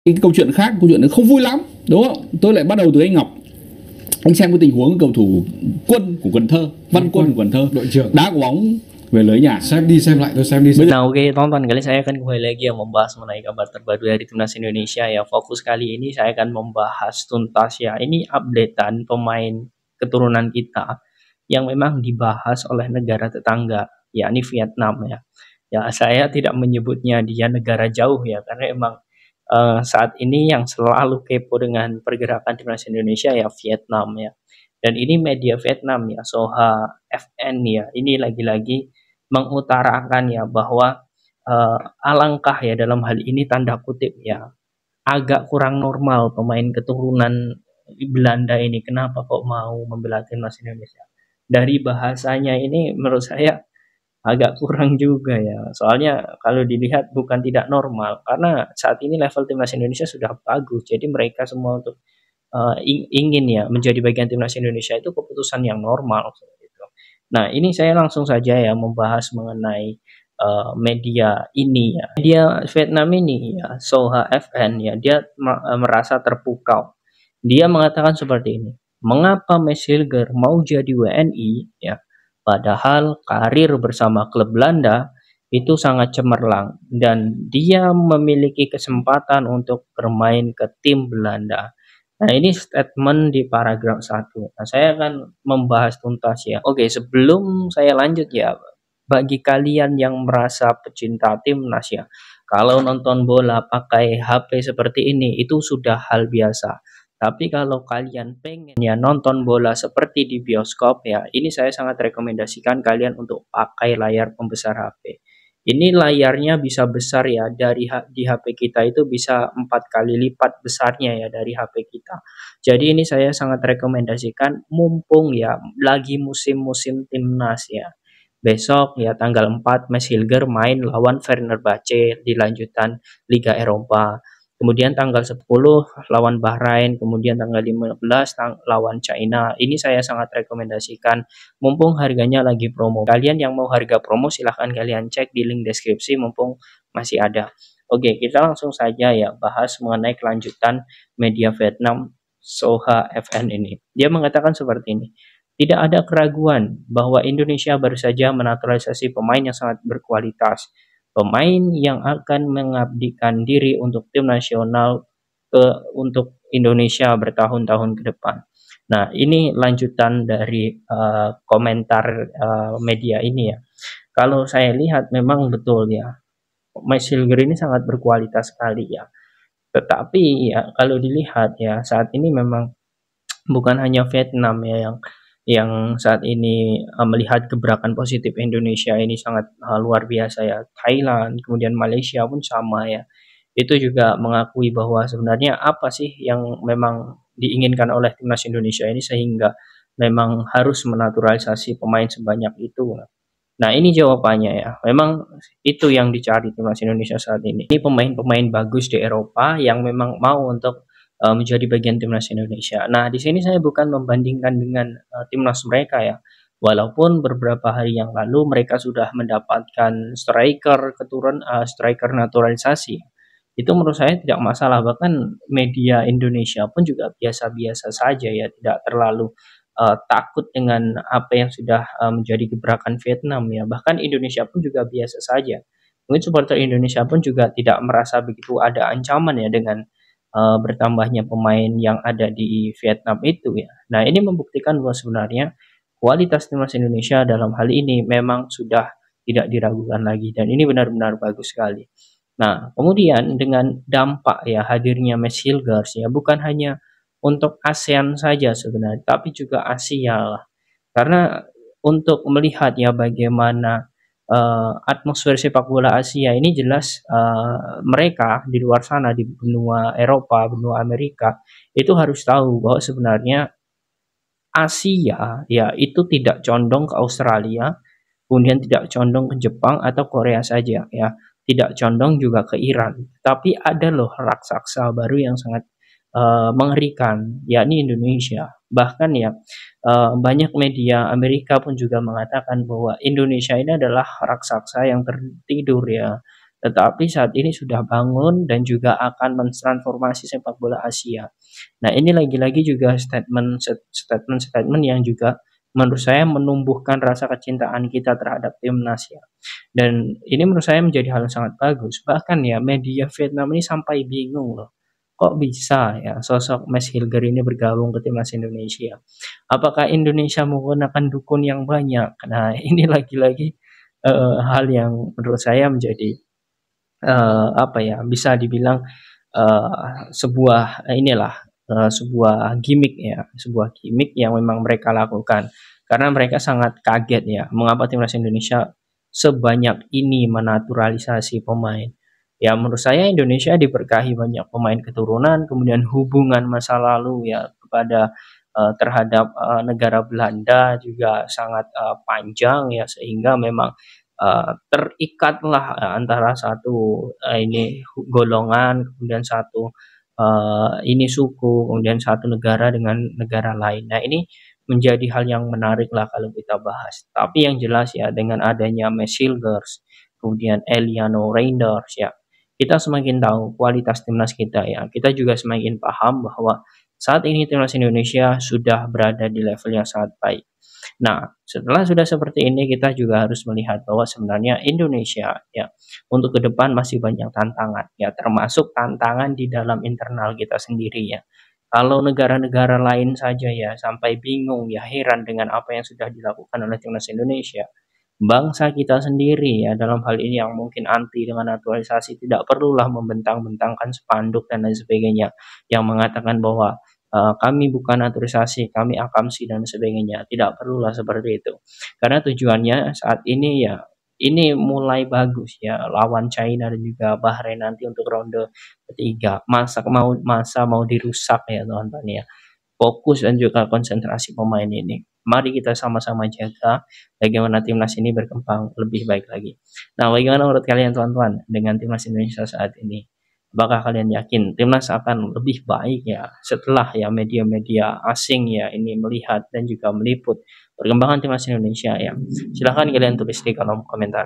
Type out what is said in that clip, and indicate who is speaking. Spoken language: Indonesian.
Speaker 1: Cái câu chuyện khác, câu chuyện nó không vui lắm, đúng không? Tôi lại bắt đầu từ anh Ngọc. Anh xem cái tình huống cầu thủ Quân của Cần Thơ, Văn Quân của Cần Thơ,
Speaker 2: đội trưởng
Speaker 1: đá quả bóng về lưới nhà.
Speaker 2: Xem đi xem lại, tôi xem đi.
Speaker 3: Nah, oke tonton, kali saya akan kembali lagi yang membahas mengenai kabar terbaru dari timnas Indonesia ya. Fokus kali ini saya akan membahas tuntas ya. Ini updatean pemain keturunan kita yang memang dibahas oleh negara tetangga, yakni Vietnam ya. Ya, saya tidak menyebutnya dia negara jauh ya, karena emang saat ini yang selalu kepo dengan pergerakan timnas Indonesia ya Vietnam ya. Dan ini media Vietnam ya, Soha FN ya. Ini lagi-lagi mengutarakan ya bahwa alangkah ya dalam hal ini tanda kutip ya, agak kurang normal pemain keturunan Belanda ini. Kenapa kok mau membela timnas Indonesia? Dari bahasanya ini menurut saya agak kurang juga ya. Soalnya kalau dilihat bukan tidak normal, karena saat ini level timnas Indonesia sudah bagus. Jadi mereka semua untuk ingin ya menjadi bagian timnas Indonesia itu keputusan yang normal gitu. Nah, ini saya langsung saja ya membahas mengenai media ini ya. Media Vietnam ini ya, Soha FN ya, dia merasa terpukau. Dia mengatakan seperti ini. Mengapa Mesilger mau jadi WNI ya? Padahal karir bersama klub Belanda itu sangat cemerlang dan dia memiliki kesempatan untuk bermain ke tim Belanda. Nah, ini statement di paragraf 1. Nah, saya akan membahas tuntas ya. Oke, sebelum saya lanjut ya, bagi kalian yang merasa pecinta timnas ya, kalau nonton bola pakai HP seperti ini itu sudah hal biasa. Tapi kalau kalian pengen ya nonton bola seperti di bioskop ya, ini saya sangat rekomendasikan kalian untuk pakai layar pembesar HP. Ini layarnya bisa besar ya, dari di HP kita itu bisa 4 kali lipat besarnya ya dari HP kita. Jadi ini saya sangat rekomendasikan mumpung ya lagi musim-musim timnas ya. Besok ya tanggal 4 Mes Hilger main lawan Fenerbahce di lanjutan Liga Eropa. Kemudian tanggal 10 lawan Bahrain, kemudian tanggal 15 lawan China. Ini saya sangat rekomendasikan mumpung harganya lagi promo. Kalian yang mau harga promo silahkan kalian cek di link deskripsi mumpung masih ada. Oke, kita langsung saja ya bahas mengenai kelanjutan media Vietnam Soha FN ini. Dia mengatakan seperti ini. Tidak ada keraguan bahwa Indonesia baru saja menaturalisasi pemain yang sangat berkualitas. Pemain yang akan mengabdikan diri untuk tim nasional untuk Indonesia bertahun-tahun ke depan. Nah, ini lanjutan dari komentar media ini ya. Kalau saya lihat memang betul ya, Mas Hilger ini sangat berkualitas sekali ya. Tetapi ya kalau dilihat ya saat ini memang bukan hanya Vietnam ya yang saat ini melihat gebrakan positif Indonesia ini sangat luar biasa ya. Thailand, kemudian Malaysia pun sama ya. Itu juga mengakui bahwa sebenarnya apa sih yang memang diinginkan oleh timnas Indonesia ini sehingga memang harus menaturalisasi pemain sebanyak itu. Nah, ini jawabannya ya. Memang itu yang dicari timnas Indonesia saat ini. Ini pemain-pemain bagus di Eropa yang memang mau untuk menjadi bagian timnas Indonesia. Nah, di sini saya bukan membandingkan dengan timnas mereka ya. Walaupun beberapa hari yang lalu mereka sudah mendapatkan striker naturalisasi. Itu menurut saya tidak masalah. Bahkan media Indonesia pun juga biasa-biasa saja ya, tidak terlalu takut dengan apa yang sudah menjadi gebrakan Vietnam ya. Bahkan Indonesia pun juga biasa saja. Mungkin supporter Indonesia pun juga tidak merasa begitu ada ancaman ya dengan bertambahnya pemain yang ada di Vietnam itu ya. Nah, ini membuktikan bahwa sebenarnya kualitas timnas Indonesia dalam hal ini memang sudah tidak diragukan lagi dan ini benar-benar bagus sekali. Nah, kemudian dengan dampak ya hadirnya Mes Hilgers ya bukan hanya untuk ASEAN saja sebenarnya, tapi juga Asia lah. Karena untuk melihat ya bagaimana atmosfer sepak bola Asia ini jelas mereka di luar sana di benua Eropa, benua Amerika itu harus tahu bahwa sebenarnya Asia ya itu tidak condong ke Australia, kemudian tidak condong ke Jepang atau Korea saja ya, tidak condong juga ke Iran, tapi ada loh raksasa baru yang sangat mengerikan, yakni Indonesia. Bahkan ya banyak media Amerika pun juga mengatakan bahwa Indonesia ini adalah raksasa yang tertidur ya, tetapi saat ini sudah bangun dan juga akan mentransformasi sepak bola Asia. Nah, ini lagi-lagi juga statement-statement yang juga menurut saya menumbuhkan rasa kecintaan kita terhadap timnas ya. Dan ini menurut saya menjadi hal yang sangat bagus. Bahkan ya media Vietnam ini sampai bingung loh. Kok bisa ya sosok Mas Hilger ini bergabung ke timnas Indonesia? Apakah Indonesia menggunakan dukun yang banyak? Nah, ini lagi-lagi hal yang menurut saya menjadi apa ya, bisa dibilang sebuah sebuah gimmick ya, sebuah gimmick yang memang mereka lakukan. Karena mereka sangat kaget ya, mengapa timnas Indonesia sebanyak ini menaturalisasi pemain. Ya menurut saya Indonesia diberkahi banyak pemain keturunan, kemudian hubungan masa lalu ya kepada terhadap negara Belanda juga sangat panjang ya, sehingga memang terikatlah antara satu ini golongan, kemudian satu ini suku, kemudian satu negara dengan negara lain. Nah, ini menjadi hal yang menarik lah kalau kita bahas. Tapi yang jelas ya dengan adanya Max Hilgers, kemudian Eliano Reinders ya, kita semakin tahu kualitas timnas kita ya. Kita juga semakin paham bahwa saat ini timnas Indonesia sudah berada di level yang sangat baik. Nah, setelah sudah seperti ini kita juga harus melihat bahwa sebenarnya Indonesia ya untuk ke depan masih banyak tantangan ya, termasuk tantangan di dalam internal kita sendiri ya. Kalau negara-negara lain saja ya sampai bingung ya, heran dengan apa yang sudah dilakukan oleh timnas Indonesia. Bangsa kita sendiri ya dalam hal ini yang mungkin anti dengan naturalisasi tidak perlulah membentang-bentangkan spanduk dan lain sebagainya yang mengatakan bahwa kami bukan naturalisasi, kami akamsi dan sebagainya. Tidak perlulah seperti itu. Karena tujuannya saat ini ya ini mulai bagus ya lawan China dan juga Bahrain nanti untuk ronde ketiga. Masa mau dirusak ya teman-teman ya. Fokus dan juga konsentrasi pemain ini. Mari kita sama-sama jaga bagaimana timnas ini berkembang lebih baik lagi. Nah, bagaimana menurut kalian teman-teman dengan timnas Indonesia saat ini? Apakah kalian yakin timnas akan lebih baik ya setelah ya media-media asing ya ini melihat dan juga meliput perkembangan timnas Indonesia ya? Silahkan kalian tulis di kolom komentar.